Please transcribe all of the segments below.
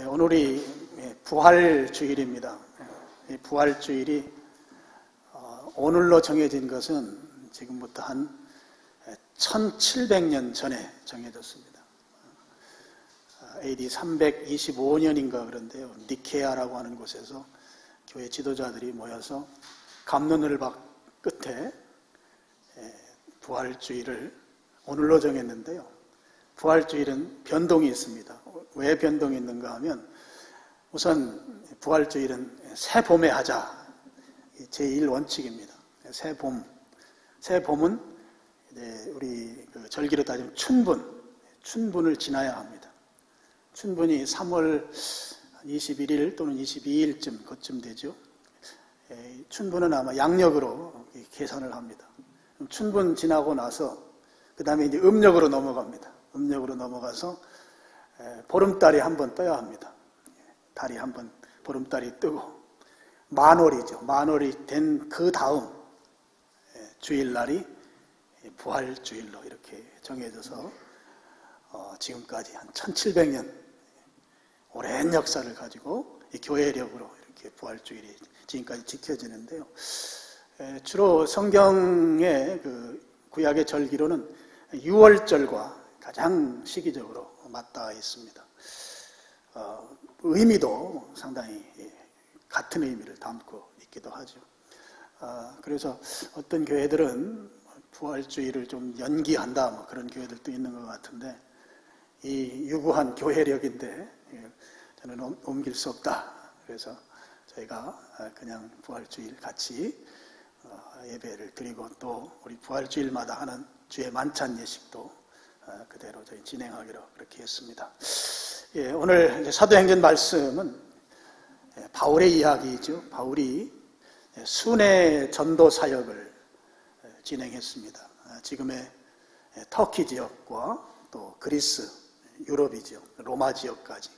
오늘이 부활주일입니다. 이 부활주일이 오늘로 정해진 것은 지금부터 한 1700년 전에 정해졌습니다. AD 325년인가 그런데요. 니케아라고 하는 곳에서 교회 지도자들이 모여서 갑론을박 끝에 부활주일을 오늘로 정했는데요. 부활주일은 변동이 있습니다. 왜 변동이 있는가 하면 우선 부활주일은 새봄에 하자. 제1원칙입니다. 새봄은 우리 절기로 따지면 춘분을 지나야 합니다. 춘분이 3월 21일 또는 22일쯤 그쯤 되죠. 춘분은 아마 양력으로 계산을 합니다. 춘분 지나고 나서 그 다음에 이제 음력으로 넘어갑니다. 음력으로 넘어가서 보름달이 한번 떠야 합니다. 달이 한번 보름달이 뜨고 만월이죠. 만월이 된 그 다음 주일날이 부활주일로 이렇게 정해져서 지금까지 한 1700년 오랜 역사를 가지고 이 교회력으로 이렇게 부활주일이 지금까지 지켜지는데요. 주로 성경의 그 구약의 절기로는 6월절과 가장 시기적으로 맞닿아 있습니다. 의미도 상당히 같은 의미를 담고 있기도 하죠. 그래서 어떤 교회들은 부활주일을 좀 연기한다 그런 교회들도 있는 것 같은데 이 유구한 교회력인데 저는 옮길 수 없다. 그래서 저희가 그냥 부활주일 같이 예배를 드리고 또 우리 부활주일마다 하는 주의 만찬 예식도 그대로 저희 진행하기로 그렇게 했습니다. 오늘 사도행전 말씀은 바울의 이야기이죠. 바울이 순회 전도 사역을 진행했습니다. 지금의 터키 지역과 또 그리스, 유럽이죠. 로마 지역까지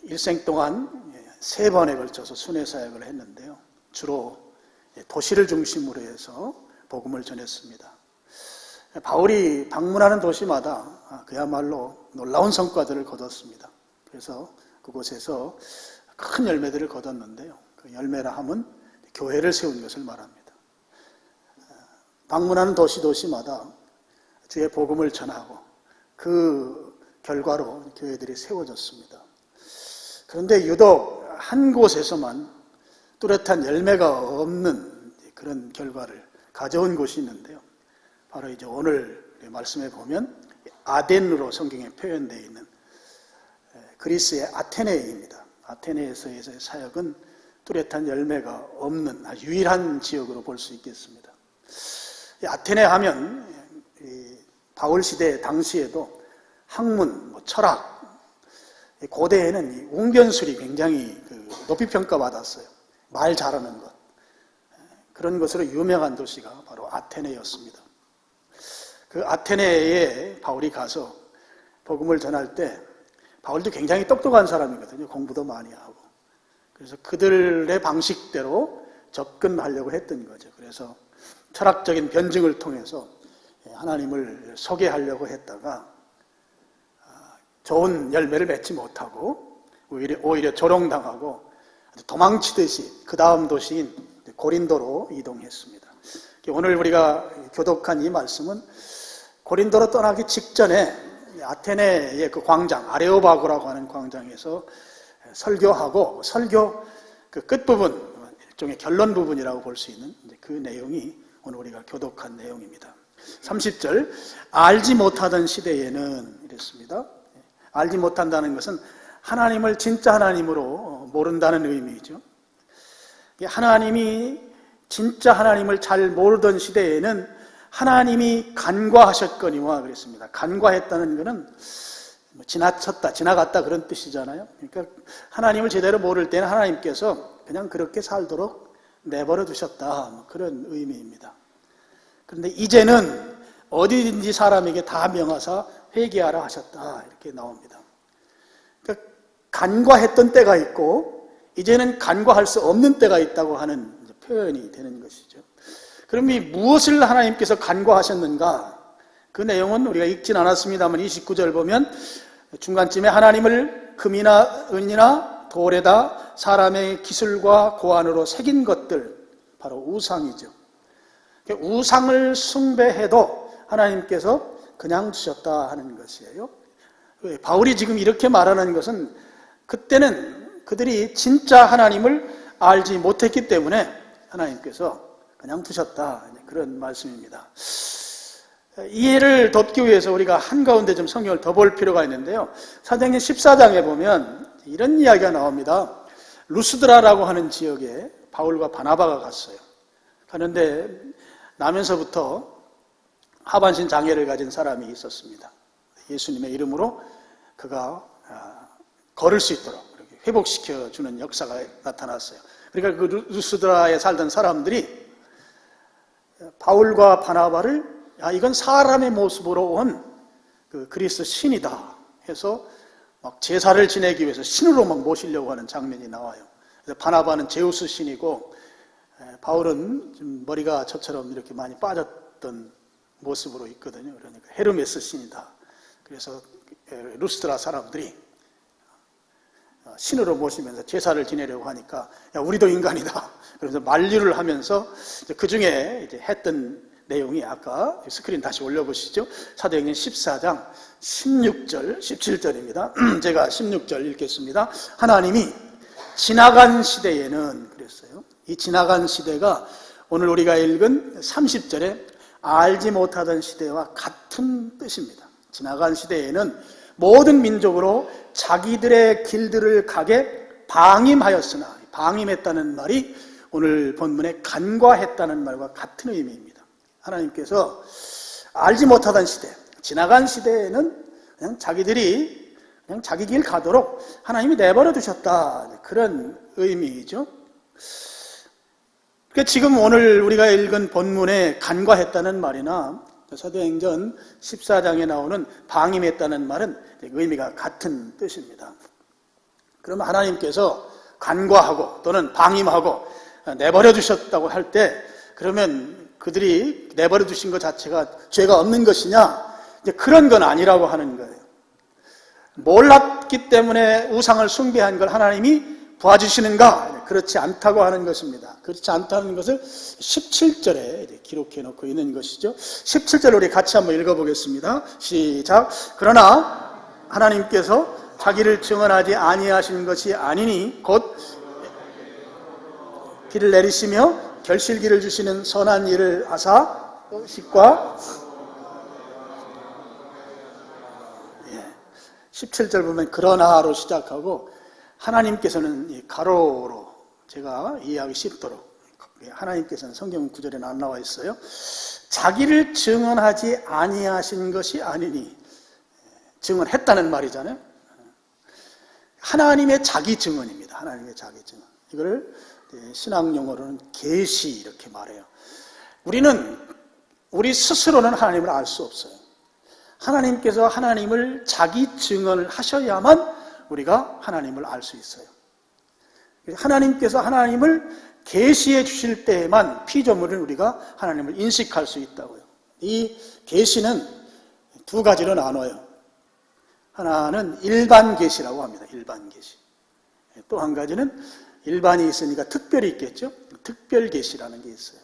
일생 동안 3번에 걸쳐서 순회 사역을 했는데요. 주로 도시를 중심으로 해서 복음을 전했습니다. 바울이 방문하는 도시마다 그야말로 놀라운 성과들을 거뒀습니다. 그래서 그곳에서 큰 열매들을 거뒀는데요. 그 열매라 함은 교회를 세운 것을 말합니다. 방문하는 도시마다 주의 복음을 전하고 그 결과로 교회들이 세워졌습니다. 그런데 유독 한 곳에서만 뚜렷한 열매가 없는 그런 결과를 가져온 곳이 있는데요. 바로 이제 오늘 말씀에 보면 아덴으로 성경에 표현되어 있는 그리스의 아테네입니다. 아테네에서의 사역은 뚜렷한 열매가 없는 유일한 지역으로 볼 수 있겠습니다. 아테네 하면 바울 시대 당시에도 학문, 철학, 고대에는 웅변술이 굉장히 높이 평가받았어요. 말 잘하는 것. 그런 것으로 유명한 도시가 바로 아테네였습니다. 그 아테네에 바울이 가서 복음을 전할 때 바울도 굉장히 똑똑한 사람이거든요. 공부도 많이 하고. 그래서 그들의 방식대로 접근하려고 했던 거죠. 그래서 철학적인 변증을 통해서 하나님을 소개하려고 했다가 좋은 열매를 맺지 못하고 오히려 조롱당하고 도망치듯이 그 다음 도시인 고린도로 이동했습니다. 오늘 우리가 교독한 이 말씀은 고린도로 떠나기 직전에 아테네의 그 광장, 아레오바고라고 하는 광장에서 설교하고 설교 그 끝부분, 일종의 결론 부분이라고 볼 수 있는 그 내용이 오늘 우리가 교독한 내용입니다. 30절, 알지 못하던 시대에는 이랬습니다. 알지 못한다는 것은 하나님을 진짜 하나님으로 모른다는 의미죠. 하나님이 진짜 하나님을 잘 모르던 시대에는 하나님이 간과하셨거니와 그랬습니다. 간과했다는 것은 지나쳤다, 지나갔다 그런 뜻이잖아요. 그러니까 하나님을 제대로 모를 때는 하나님께서 그냥 그렇게 살도록 내버려 두셨다, 그런 의미입니다. 그런데 이제는 어디든지 사람에게 다 명하사 회개하라 하셨다, 이렇게 나옵니다. 그러니까 간과했던 때가 있고 이제는 간과할 수 없는 때가 있다고 하는 표현이 되는 것이죠. 그럼 이 무엇을 하나님께서 간과하셨는가? 그 내용은 우리가 읽진 않았습니다만 29절 보면 중간쯤에 하나님을 금이나 은이나 돌에다 사람의 기술과 고안으로 새긴 것들, 바로 우상이죠. 우상을 숭배해도 하나님께서 그냥 두셨다 하는 것이에요. 바울이 지금 이렇게 말하는 것은 그때는 그들이 진짜 하나님을 알지 못했기 때문에 하나님께서 그냥 두셨다, 그런 말씀입니다. 이해를 돕기 위해서 우리가 한가운데 좀 성경을 더 볼 필요가 있는데요. 사도행전 14장에 보면 이런 이야기가 나옵니다. 루스드라라고 하는 지역에 바울과 바나바가 갔어요. 가는데 나면서부터 하반신 장애를 가진 사람이 있었습니다. 예수님의 이름으로 그가 걸을 수 있도록 회복시켜주는 역사가 나타났어요. 그러니까 그 루스드라에 살던 사람들이 바울과 바나바를 이건 사람의 모습으로 온 그 그리스 신이다 해서 막 제사를 지내기 위해서 신으로 막 모시려고 하는 장면이 나와요. 그래서 바나바는 제우스 신이고 바울은 좀 머리가 저처럼 이렇게 많이 빠졌던 모습으로 있거든요. 그러니까 헤르메스 신이다. 그래서 루스드라 사람들이 신으로 모시면서 제사를 지내려고 하니까 야, 우리도 인간이다. 그래서 만류를 하면서 그 중에 이제 했던 내용이 아까 스크린 다시 올려보시죠. 사도행전 14장 16절, 17절입니다. 제가 16절 읽겠습니다. 하나님이 지나간 시대에는 그랬어요. 이 지나간 시대가 오늘 우리가 읽은 30절에 알지 못하던 시대와 같은 뜻입니다. 지나간 시대에는 모든 민족으로 자기들의 길들을 가게 방임하였으나, 방임했다는 말이 오늘 본문에 간과했다는 말과 같은 의미입니다. 하나님께서 알지 못하던 시대, 지나간 시대에는 그냥 자기들이 그냥 자기 길 가도록 하나님이 내버려 두셨다, 그런 의미이죠. 그러니까 지금 오늘 우리가 읽은 본문에 간과했다는 말이나 사도행전 14장에 나오는 방임했다는 말은 의미가 같은 뜻입니다. 그러면 하나님께서 간과하고 또는 방임하고 내버려 두셨다고 할 때, 그러면 그들이 내버려 두신 것 자체가 죄가 없는 것이냐? 이제 그런 건 아니라고 하는 거예요. 몰랐기 때문에 우상을 숭배한 걸 하나님이 도와주시는가? 그렇지 않다고 하는 것입니다. 그렇지 않다는 것을 17절에 기록해 놓고 있는 것이죠. 17절 우리 같이 한번 읽어보겠습니다. 시작. 그러나 하나님께서 자기를 증언하지 아니하신 것이 아니니 곧 비를 내리시며 결실기를 주시는 선한 일을 하사 식과 17절 보면 그러나로 시작하고 하나님께서는 가로로 제가 이해하기 쉽도록 하나님께서는 성경 구절에는 안 나와 있어요. 자기를 증언하지 아니하신 것이 아니니, 증언했다는 말이잖아요. 하나님의 자기 증언입니다. 하나님의 자기 증언. 이걸 신학 용어로는 계시 이렇게 말해요. 우리 스스로는 하나님을 알 수 없어요. 하나님께서 하나님을 자기 증언을 하셔야만 우리가 하나님을 알 수 있어요. 하나님께서 하나님을 계시해 주실 때에만 피조물은 우리가 하나님을 인식할 수 있다고요. 이 계시는 두 가지로 나눠요. 하나는 일반 계시라고 합니다. 일반 계시. 또 한 가지는 일반이 있으니까 특별이 있겠죠. 특별 계시라는 게 있어요.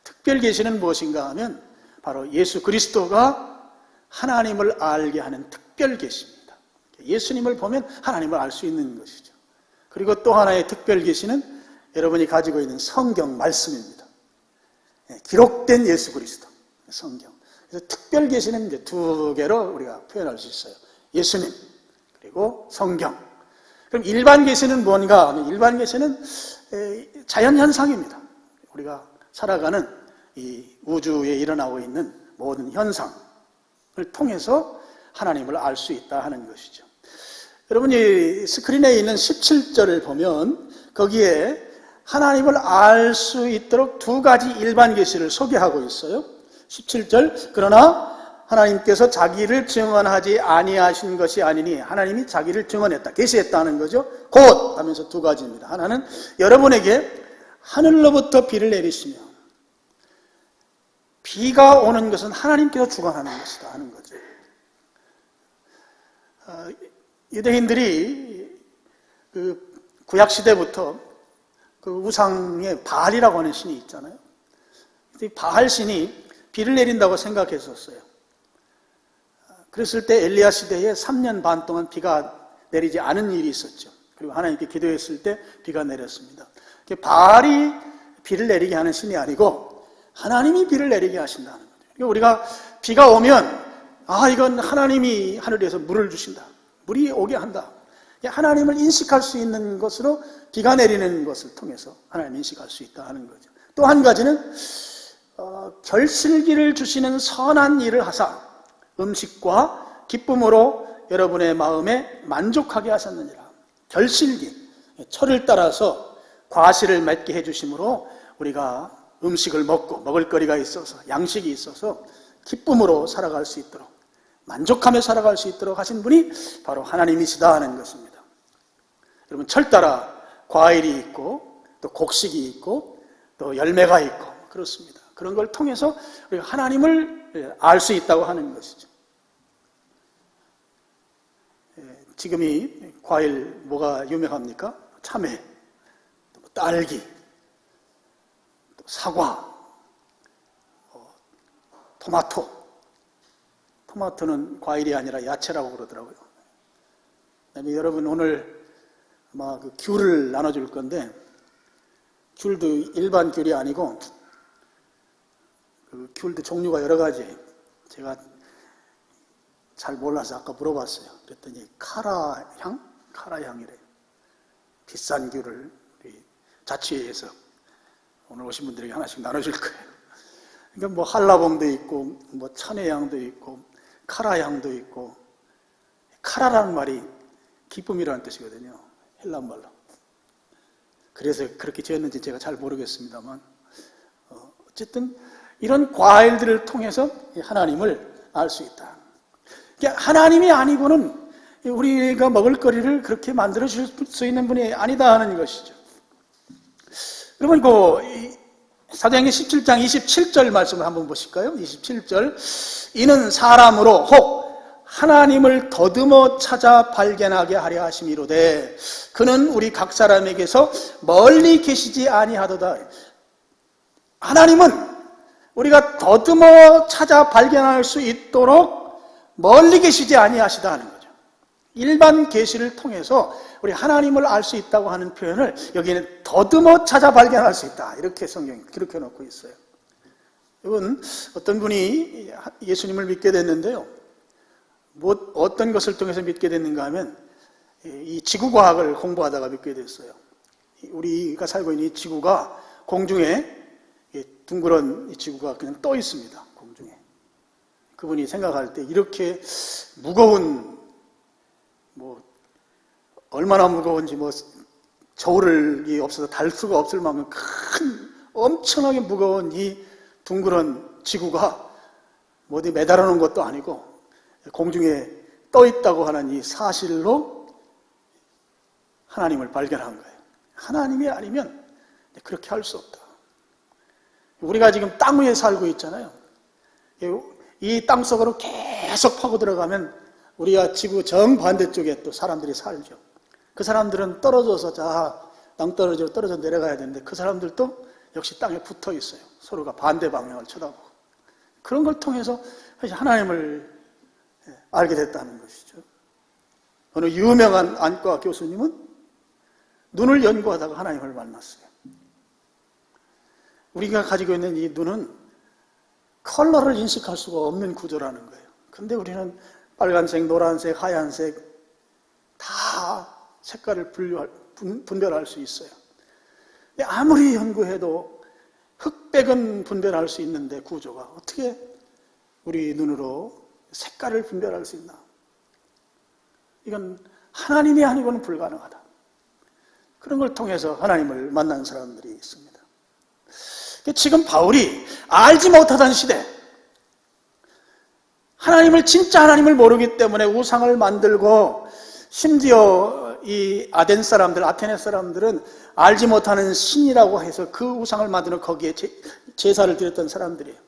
특별 계시는 무엇인가 하면 바로 예수 그리스도가 하나님을 알게 하는 특별 계시입니다. 예수님을 보면 하나님을 알 수 있는 것이죠. 그리고 또 하나의 특별 계시는 여러분이 가지고 있는 성경 말씀입니다. 기록된 예수 그리스도, 성경. 그래서 특별 계시는 이제 두 개로 우리가 표현할 수 있어요. 예수님, 그리고 성경. 그럼 일반 계시는 뭔가? 일반 계시는 자연 현상입니다. 우리가 살아가는 이 우주에 일어나고 있는 모든 현상을 통해서 하나님을 알 수 있다 하는 것이죠. 여러분이 스크린에 있는 17절을 보면 거기에 하나님을 알 수 있도록 두 가지 일반 계시를 소개하고 있어요. 17절, 그러나 하나님께서 자기를 증언하지 아니하신 것이 아니니, 하나님이 자기를 증언했다, 계시했다는 거죠. 곧 하면서 두 가지입니다. 하나는 여러분에게 하늘로부터 비를 내리시며, 비가 오는 것은 하나님께서 주관하는 것이다 하는 거죠. 유대인들이 그 구약 시대부터 그 우상의 바알이라고 하는 신이 있잖아요. 이 바알 신이 비를 내린다고 생각했었어요. 그랬을 때 엘리야 시대에 3년 반 동안 비가 내리지 않은 일이 있었죠. 그리고 하나님께 기도했을 때 비가 내렸습니다. 바알이 비를 내리게 하는 신이 아니고 하나님이 비를 내리게 하신다는 거죠. 그러니까 우리가 비가 오면 이건 하나님이 하늘에서 물을 주신다. 물이 오게 한다. 하나님을 인식할 수 있는 것으로 비가 내리는 것을 통해서 하나님을 인식할 수 있다 하는 거죠. 또 한 가지는 결실기를 주시는 선한 일을 하사 음식과 기쁨으로 여러분의 마음에 만족하게 하셨느니라. 결실기, 철을 따라서 과실을 맺게 해주심으로 우리가 음식을 먹고 먹을거리가 있어서 양식이 있어서 기쁨으로 살아갈 수 있도록 만족하며 살아갈 수 있도록 하신 분이 바로 하나님이시다 하는 것입니다. 여러분, 철 따라 과일이 있고 또 곡식이 있고 또 열매가 있고 그렇습니다. 그런 걸 통해서 우리가 하나님을 알 수 있다고 하는 것이죠. 지금 이 과일 뭐가 유명합니까? 참외, 또 딸기, 또 사과, 토마토. 토마토는 과일이 아니라 야채라고 그러더라고요. 그다음에 여러분 오늘 아마 그 귤을 나눠줄 건데 귤도 일반 귤이 아니고 그 귤도 종류가 여러 가지. 제가 잘 몰라서 아까 물어봤어요. 그랬더니 카라향이래요. 비싼 귤을 우리 자취회에서 오늘 오신 분들에게 하나씩 나눠줄 거예요. 그러니까 뭐 한라봉도 있고 뭐 천혜향도 있고 카라향도 있고, 카라라는 말이 기쁨이라는 뜻이거든요. 헬란말로. 그래서 그렇게 지었는지 제가 잘 모르겠습니다만 어쨌든 이런 과일들을 통해서 하나님을 알 수 있다. 하나님이 아니고는 우리가 먹을거리를 그렇게 만들어 줄 수 있는 분이 아니다 하는 것이죠. 여러분 사도행전 17장 27절 말씀을 한번 보실까요? 27절. 이는 사람으로 혹 하나님을 더듬어 찾아 발견하게 하려 하심이로되 그는 우리 각 사람에게서 멀리 계시지 아니하도다. 하나님은 우리가 더듬어 찾아 발견할 수 있도록 멀리 계시지 아니하시다 하는 거죠. 일반 계시를 통해서 우리 하나님을 알 수 있다고 하는 표현을 여기는 더듬어 찾아 발견할 수 있다. 이렇게 성경이 기록해 놓고 있어요. 이건 어떤 분이 예수님을 믿게 됐는데요. 어떤 것을 통해서 믿게 됐는가 하면 이 지구과학을 공부하다가 믿게 됐어요. 우리가 살고 있는 이 지구가 공중에 둥그런 이 지구가 그냥 떠 있습니다. 공중에. 그분이 생각할 때 이렇게 무거운 얼마나 무거운지 저울이 없어서 달 수가 없을 만큼 큰 엄청나게 무거운 이 둥그런 지구가 어디 매달아 놓은 것도 아니고 공중에 떠 있다고 하는 이 사실로 하나님을 발견한 거예요. 하나님이 아니면 그렇게 할 수 없다. 우리가 지금 땅 위에 살고 있잖아요. 이 땅 속으로 계속 파고 들어가면 우리가 지구 정반대쪽에 또 사람들이 살죠. 그 사람들은 떨어져서 떨어져 내려가야 되는데 그 사람들도 역시 땅에 붙어 있어요. 서로가 반대 방향을 쳐다보고. 그런 걸 통해서 하나님을 알게 됐다는 것이죠. 어느 유명한 안과 교수님은 눈을 연구하다가 하나님을 만났어요. 우리가 가지고 있는 이 눈은 컬러를 인식할 수가 없는 구조라는 거예요. 근데 우리는 빨간색, 노란색, 하얀색 다 색깔을 분별할 수 있어요. 아무리 연구해도 흑백은 분별할 수 있는데 구조가 어떻게 우리 눈으로 색깔을 분별할 수 있나? 이건 하나님이 아니고는 불가능하다. 그런 걸 통해서 하나님을 만난 사람들이 있습니다. 지금 바울이 알지 못하던 시대, 하나님을 진짜 하나님을 모르기 때문에 우상을 만들고 심지어 이 아덴 사람들, 아테네 사람들은 알지 못하는 신이라고 해서 그 우상을 만드는 거기에 제사를 드렸던 사람들이에요.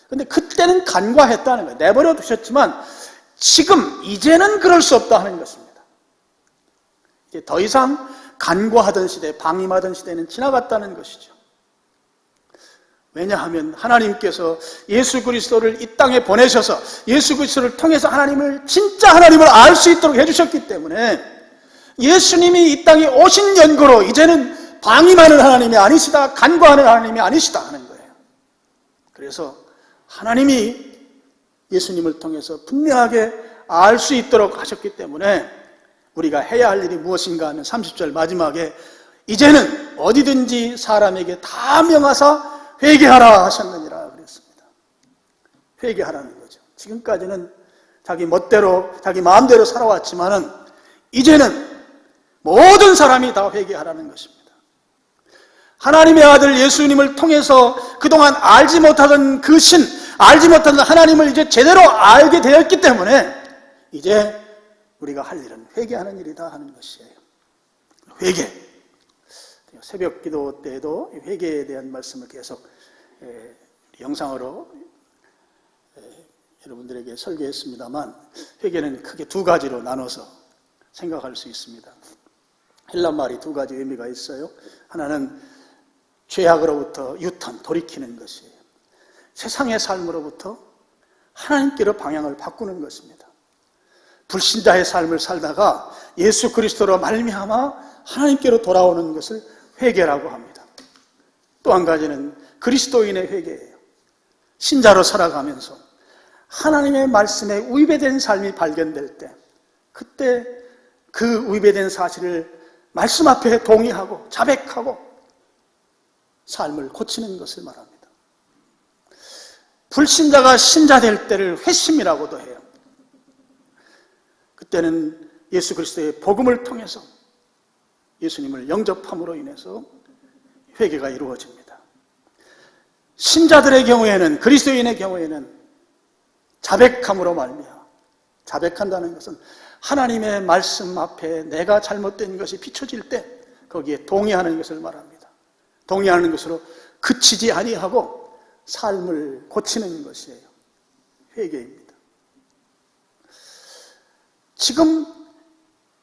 근데 그때는 간과했다는 거예요. 내버려 두셨지만 지금 이제는 그럴 수 없다 하는 것입니다. 이제 더 이상 간과하던 시대, 방임하던 시대는 지나갔다는 것이죠. 왜냐하면 하나님께서 예수 그리스도를 이 땅에 보내셔서 예수 그리스도를 통해서 하나님을, 진짜 하나님을 알 수 있도록 해주셨기 때문에 예수님이 이 땅에 오신 연고로 이제는 방임하는 하나님이 아니시다, 간과하는 하나님이 아니시다 하는 거예요. 그래서 하나님이 예수님을 통해서 분명하게 알 수 있도록 하셨기 때문에 우리가 해야 할 일이 무엇인가 하면 30절 마지막에 이제는 어디든지 사람에게 다 명하사 회개하라 하셨느니라 그랬습니다. 회개하라는 거죠. 지금까지는 자기 멋대로 자기 마음대로 살아왔지만은 이제는 모든 사람이 다 회개하라는 것입니다. 하나님의 아들 예수님을 통해서 그동안 알지 못하던 그 신, 알지 못하던 하나님을 이제 제대로 알게 되었기 때문에 이제 우리가 할 일은 회개하는 일이다 하는 것이에요. 회개. 새벽 기도 때에도 회개에 대한 말씀을 계속 영상으로 여러분들에게 설교했습니다만, 회개는 크게 두 가지로 나눠서 생각할 수 있습니다. 헬라 말이 두 가지 의미가 있어요. 하나는 죄악으로부터 유턴, 돌이키는 것이에요. 세상의 삶으로부터 하나님께로 방향을 바꾸는 것입니다. 불신자의 삶을 살다가 예수 그리스도로 말미암아 하나님께로 돌아오는 것을 회개라고 합니다. 또 한 가지는 그리스도인의 회개예요. 신자로 살아가면서 하나님의 말씀에 위배된 삶이 발견될 때, 그때 그 위배된 사실을 말씀 앞에 동의하고 자백하고 삶을 고치는 것을 말합니다. 불신자가 신자 될 때를 회심이라고도 해요. 그때는 예수 그리스도의 복음을 통해서 예수님을 영접함으로 인해서 회개가 이루어집니다. 신자들의 경우에는, 그리스도인의 경우에는 자백함으로 말미암아, 자백한다는 것은 하나님의 말씀 앞에 내가 잘못된 것이 비춰질 때 거기에 동의하는 것을 말합니다. 동의하는 것으로 그치지 아니하고 삶을 고치는 것이에요. 회개입니다. 지금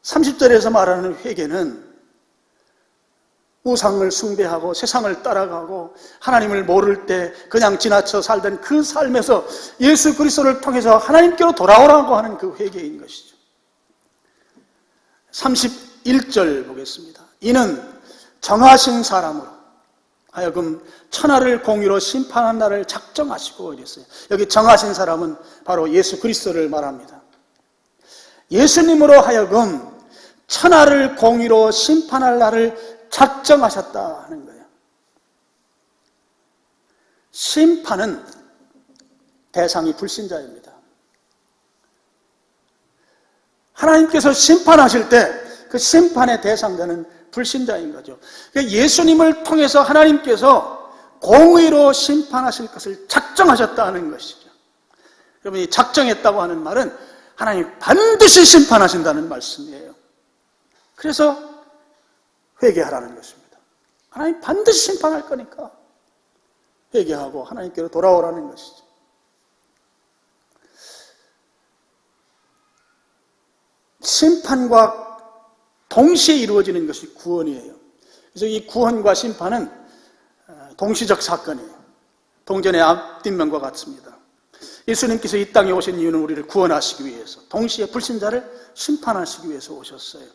30절에서 말하는 회개는 우상을 숭배하고 세상을 따라가고 하나님을 모를 때 그냥 지나쳐 살던 그 삶에서 예수 그리스도를 통해서 하나님께로 돌아오라고 하는 그 회개인 것이죠. 31절 보겠습니다. 이는 정하신 사람으로 하여금 천하를 공의로 심판한 날을 작정하시고 이랬어요. 여기 정하신 사람은 바로 예수 그리스도를 말합니다. 예수님으로 하여금 천하를 공의로 심판할 날을 작정하셨다 하는 거예요. 심판은 대상이 불신자입니다. 하나님께서 심판하실 때 그 심판의 대상자는 불신자인 거죠. 예수님을 통해서 하나님께서 공의로 심판하실 것을 작정하셨다는 것이죠. 여러분, 이 작정했다고 하는 말은 하나님 반드시 심판하신다는 말씀이에요. 그래서 회개하라는 것입니다. 하나님 반드시 심판할 거니까 회개하고 하나님께로 돌아오라는 것이죠. 심판과 동시에 이루어지는 것이 구원이에요. 그래서 이 구원과 심판은 동시적 사건이에요. 동전의 앞뒷면과 같습니다. 예수님께서 이 땅에 오신 이유는 우리를 구원하시기 위해서, 동시에 불신자를 심판하시기 위해서 오셨어요.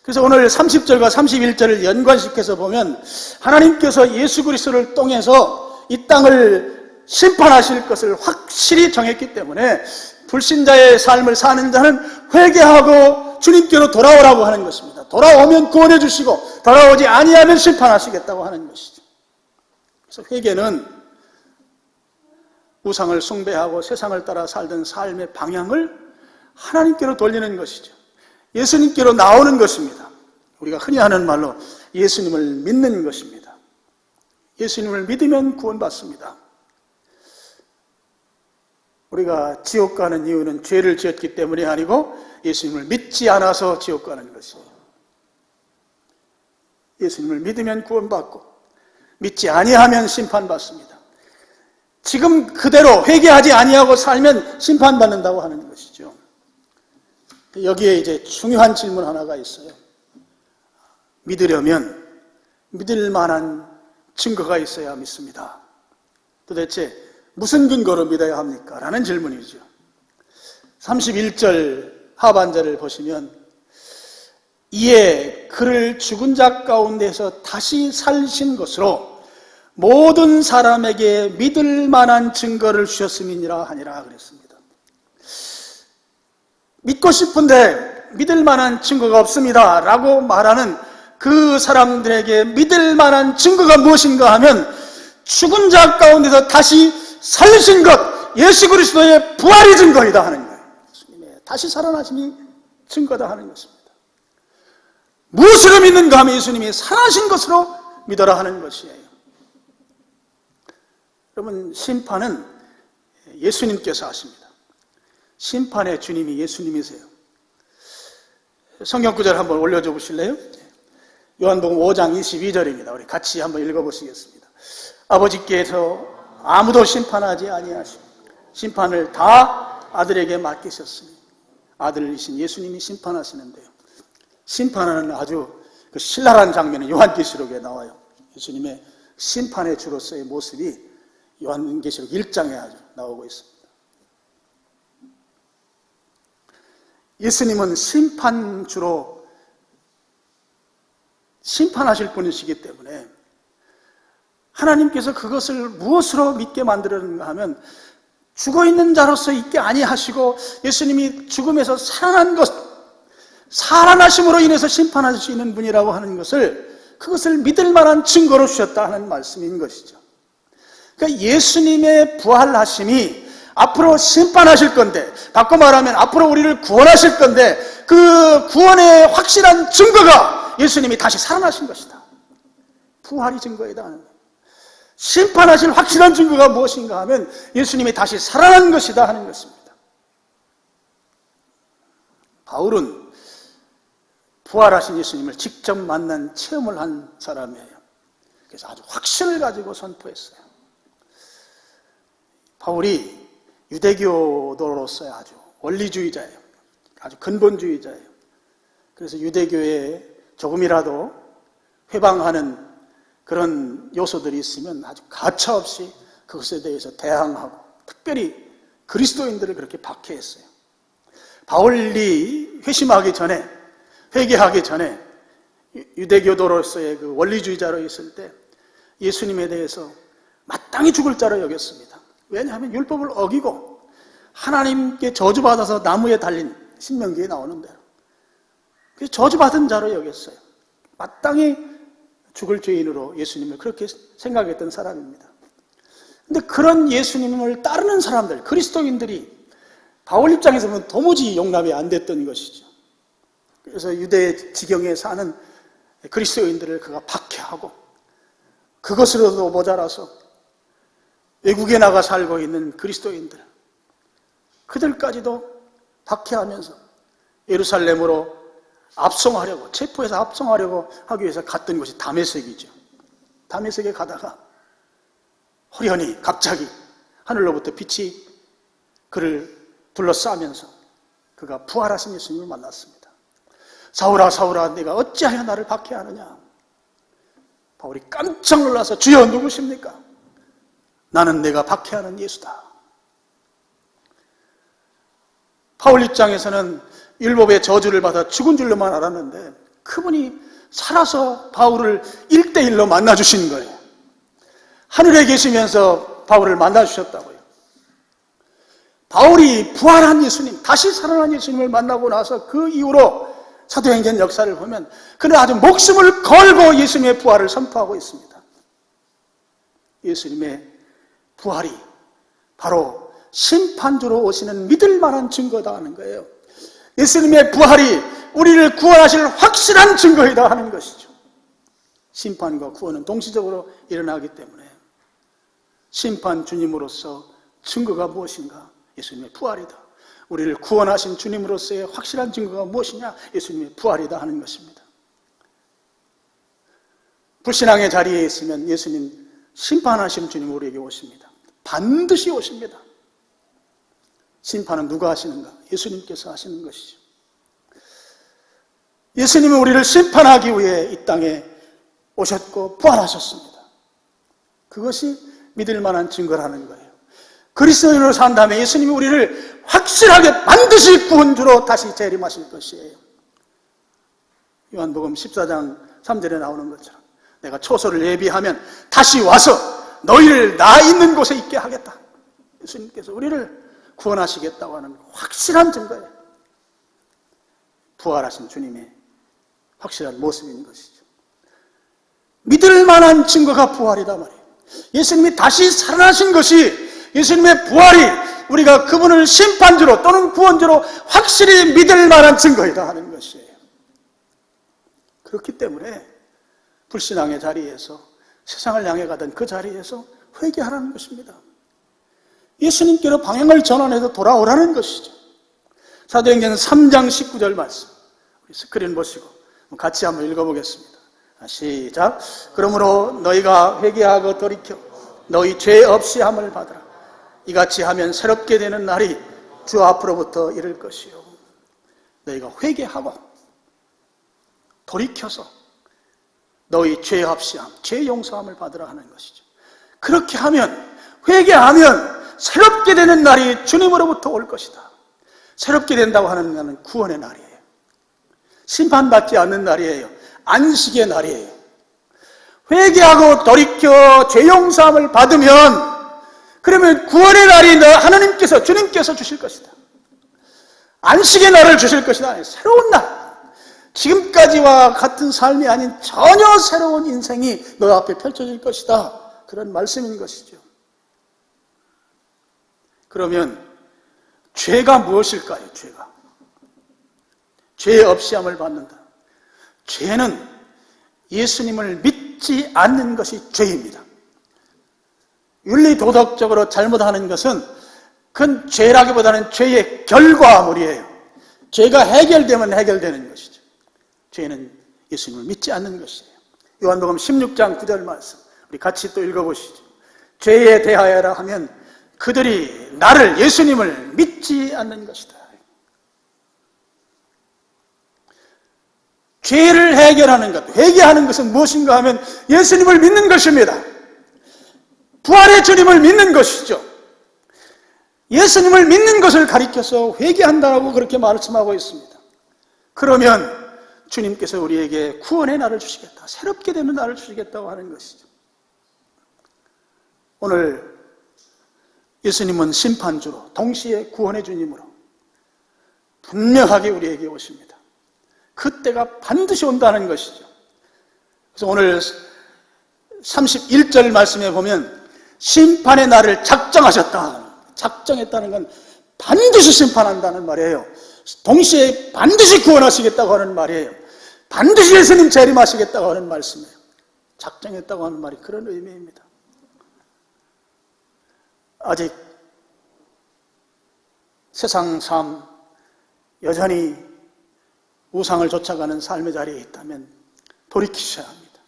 그래서 오늘 30절과 31절을 연관시켜서 보면 하나님께서 예수 그리스도를 통해서 이 땅을 심판하실 것을 확실히 정했기 때문에 불신자의 삶을 사는 자는 회개하고 주님께로 돌아오라고 하는 것입니다. 돌아오면 구원해 주시고 돌아오지 아니하면 심판하시겠다고 하는 것이죠. 그래서 회개는 우상을 숭배하고 세상을 따라 살던 삶의 방향을 하나님께로 돌리는 것이죠. 예수님께로 나오는 것입니다. 우리가 흔히 하는 말로 예수님을 믿는 것입니다. 예수님을 믿으면 구원받습니다. 우리가 지옥 가는 이유는 죄를 지었기 때문이 아니고 예수님을 믿지 않아서 지옥 가는 것이에요. 예수님을 믿으면 구원받고 믿지 아니하면 심판받습니다. 지금 그대로 회개하지 아니하고 살면 심판받는다고 하는 것이죠. 여기에 이제 중요한 질문 하나가 있어요. 믿으려면 믿을 만한 증거가 있어야 믿습니다. 도대체 무슨 근거로 믿어야 합니까? 라는 질문이죠. 31절 하반절을 보시면 이에 그를 죽은 자 가운데서 다시 살신 것으로 모든 사람에게 믿을 만한 증거를 주셨음이니라 하니라 그랬습니다. 믿고 싶은데 믿을 만한 증거가 없습니다 라고 말하는 그 사람들에게 믿을 만한 증거가 무엇인가 하면 죽은 자 가운데서 다시 살리신 것, 예수 그리스도의 부활이 증거이다 하는 거예요. 예수님의 다시 살아나심이 증거다 하는 것입니다. 무엇으로 믿는가 하면 예수님이 살아나신 것으로 믿어라 하는 것이에요. 여러분, 심판은 예수님께서 하십니다. 심판의 주님이 예수님이세요. 성경 구절 한번 올려줘 보실래요? 요한복음 5장 22절입니다. 우리 같이 한번 읽어보시겠습니다. 아버지께서 아무도 심판하지 아니하시고 심판을 다 아들에게 맡기셨으니 아들이신 예수님이 심판하시는데요. 심판하는 아주 그 신랄한 장면이 요한계시록에 나와요. 예수님의 심판의 주로서의 모습이 요한계시록 1장에 아주 나오고 있습니다. 예수님은 심판주로 심판하실 분이시기 때문에 하나님께서 그것을 무엇으로 믿게 만들었는가 하면 죽어있는 자로서 있게 아니하시고 예수님이 죽음에서 살아난 것, 살아나심으로 인해서 심판하실 수 있는 분이라고 하는 것을 그것을 믿을 만한 증거로 주셨다 하는 말씀인 것이죠. 그러니까 예수님의 부활하심이 앞으로 심판하실 건데, 바꿔 말하면 앞으로 우리를 구원하실 건데 그 구원의 확실한 증거가 예수님이 다시 살아나신 것이다. 부활이 증거이다 하는 거예요. 심판하신 확실한 증거가 무엇인가 하면 예수님이 다시 살아난 것이다 하는 것입니다. 바울은 부활하신 예수님을 직접 만난 체험을 한 사람이에요. 그래서 아주 확신을 가지고 선포했어요. 바울이 유대교도로서의 아주 원리주의자예요. 아주 근본주의자예요. 그래서 유대교에 조금이라도 회방하는 그런 요소들이 있으면 아주 가차없이 그것에 대해서 대항하고 특별히 그리스도인들을 그렇게 박해했어요. 바울이 회심하기 전에, 회개하기 전에 유대교도로서의 그 원리주의자로 있을 때 예수님에 대해서 마땅히 죽을 자로 여겼습니다. 왜냐하면 율법을 어기고 하나님께 저주받아서 나무에 달린, 신명기에 나오는 대로 그래서 저주받은 자로 여겼어요. 마땅히 죽을 죄인으로 예수님을 그렇게 생각했던 사람입니다. 그런데 그런 예수님을 따르는 사람들, 그리스도인들이 바울 입장에서 보면 도무지 용납이 안 됐던 것이죠. 그래서 유대 지경에 사는 그리스도인들을 그가 박해하고 그것으로도 모자라서 외국에 나가 살고 있는 그리스도인들, 그들까지도 박해하면서 예루살렘으로 압송하려고, 체포해서 압송하려고 하기 위해서 갔던 곳이 다메섹이죠. 다메섹에 가다가 호련히 갑자기 하늘로부터 빛이 그를 둘러싸면서 그가 부활하신 예수님을 만났습니다. 사울아 사울아 네가 어찌하여 나를 박해하느냐. 바울이 깜짝 놀라서 주여 누구십니까? 나는 내가 박해하는 예수다. 바울 입장에서는 율법의 저주를 받아 죽은 줄로만 알았는데 그분이 살아서 바울을 1대1로 만나주신 거예요. 하늘에 계시면서 바울을 만나주셨다고요. 바울이 부활한 예수님, 다시 살아난 예수님을 만나고 나서 그 이후로 사도행전 역사를 보면 그는 아주 목숨을 걸고 예수님의 부활을 선포하고 있습니다. 예수님의 부활이 바로 심판주로 오시는 믿을 만한 증거다 하는 거예요. 예수님의 부활이 우리를 구원하실 확실한 증거이다 하는 것이죠. 심판과 구원은 동시적으로 일어나기 때문에 심판 주님으로서 증거가 무엇인가? 예수님의 부활이다. 우리를 구원하신 주님으로서의 확실한 증거가 무엇이냐? 예수님의 부활이다 하는 것입니다. 불신앙의 자리에 있으면 예수님 심판하신 주님 우리에게 오십니다. 반드시 오십니다. 심판은 누가 하시는가? 예수님께서 하시는 것이죠. 예수님은 우리를 심판하기 위해 이 땅에 오셨고 부활하셨습니다. 그것이 믿을 만한 증거라는 거예요. 그리스도인으로 산 다음에 예수님이 우리를 확실하게 반드시 구원주로 다시 재림하실 것이에요. 요한복음 14장 3절에 나오는 것처럼 내가 초소를 예비하면 다시 와서 너희를 나 있는 곳에 있게 하겠다. 예수님께서 우리를 구원하시겠다고 하는 확실한 증거예요. 부활하신 주님의 확실한 모습인 것이죠. 믿을 만한 증거가 부활이다 말이에요. 예수님이 다시 살아나신 것이, 예수님의 부활이 우리가 그분을 심판주로 또는 구원주로 확실히 믿을 만한 증거이다 하는 것이에요. 그렇기 때문에 불신앙의 자리에서, 세상을 향해 가던 그 자리에서 회개하라는 것입니다. 예수님께로 방향을 전환해서 돌아오라는 것이죠. 사도행전 3장 19절 말씀, 우리 스크린 보시고 같이 한번 읽어보겠습니다. 시작. 그러므로 너희가 회개하고 돌이켜 너희 죄 없이 함을 받으라. 이같이 하면 새롭게 되는 날이 주 앞으로부터 이를 것이요. 너희가 회개하고 돌이켜서 너희 죄 없이 함, 죄 용서함을 받으라 하는 것이죠. 그렇게 하면, 회개하면 새롭게 되는 날이 주님으로부터 올 것이다. 새롭게 된다고 하는 날은 구원의 날이에요. 심판받지 않는 날이에요. 안식의 날이에요. 회개하고 돌이켜 죄 용서함을 받으면, 그러면 구원의 날이 하나님께서, 주님께서 주실 것이다. 안식의 날을 주실 것이다. 새로운 날. 지금까지와 같은 삶이 아닌 전혀 새로운 인생이 너 앞에 펼쳐질 것이다. 그런 말씀인 것이죠. 그러면 죄가 무엇일까요? 죄 없이 함을 받는다. 죄는 예수님을 믿지 않는 것이 죄입니다. 윤리도덕적으로 잘못하는 것은 그건 죄라기보다는 죄의 결과물이에요. 죄가 해결되면 해결되는 것이죠. 죄는 예수님을 믿지 않는 것이에요. 요한복음 16장 9절 말씀, 우리 같이 또 읽어보시죠. 죄에 대하여라 하면 그들이 나를, 예수님을 믿지 않는 것이다. 죄를 해결하는 것, 회개하는 것은 무엇인가 하면 예수님을 믿는 것입니다. 부활의 주님을 믿는 것이죠. 예수님을 믿는 것을 가리켜서 회개한다고 그렇게 말씀하고 있습니다. 그러면 주님께서 우리에게 구원의 날을 주시겠다, 새롭게 되는 날을 주시겠다고 하는 것이죠. 오늘 예수님은 심판주로 동시에 구원의 주님으로 분명하게 우리에게 오십니다. 그때가 반드시 온다는 것이죠. 그래서 오늘 31절 말씀에 보면 심판의 날을 작정하셨다. 작정했다는 건 반드시 심판한다는 말이에요. 동시에 반드시 구원하시겠다고 하는 말이에요. 반드시 예수님 재림하시겠다고 하는 말씀이에요. 작정했다고 하는 말이 그런 의미입니다. 아직 세상 삶, 여전히 우상을 쫓아가는 삶의 자리에 있다면 돌이키셔야 합니다.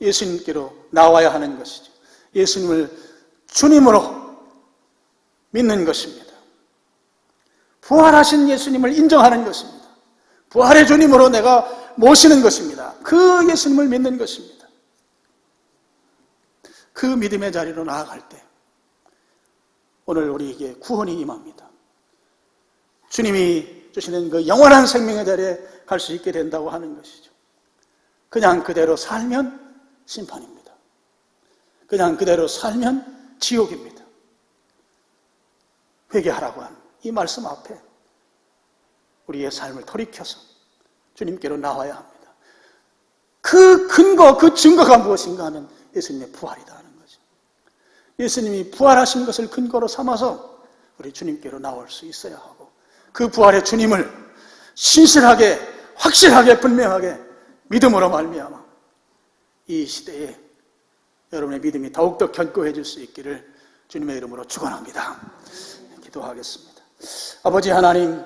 예수님께로 나와야 하는 것이죠. 예수님을 주님으로 믿는 것입니다. 부활하신 예수님을 인정하는 것입니다. 부활의 주님으로 내가 모시는 것입니다. 그 예수님을 믿는 것입니다. 그 믿음의 자리로 나아갈 때 오늘 우리에게 구원이 임합니다. 주님이 주시는 그 영원한 생명의 자리에 갈 수 있게 된다고 하는 것이죠. 그냥 그대로 살면 심판입니다. 그냥 그대로 살면 지옥입니다. 회개하라고 하는 이 말씀 앞에 우리의 삶을 돌이켜서 주님께로 나와야 합니다. 그 근거, 그 증거가 무엇인가 하면 예수님의 부활이다 하는 거죠. 예수님이 부활하신 것을 근거로 삼아서 우리 주님께로 나올 수 있어야 하고, 그 부활의 주님을 신실하게, 확실하게, 분명하게 믿음으로 말미암아 이 시대에 여러분의 믿음이 더욱더 견고해질 수 있기를 주님의 이름으로 축원합니다. 기도하겠습니다. 아버지 하나님,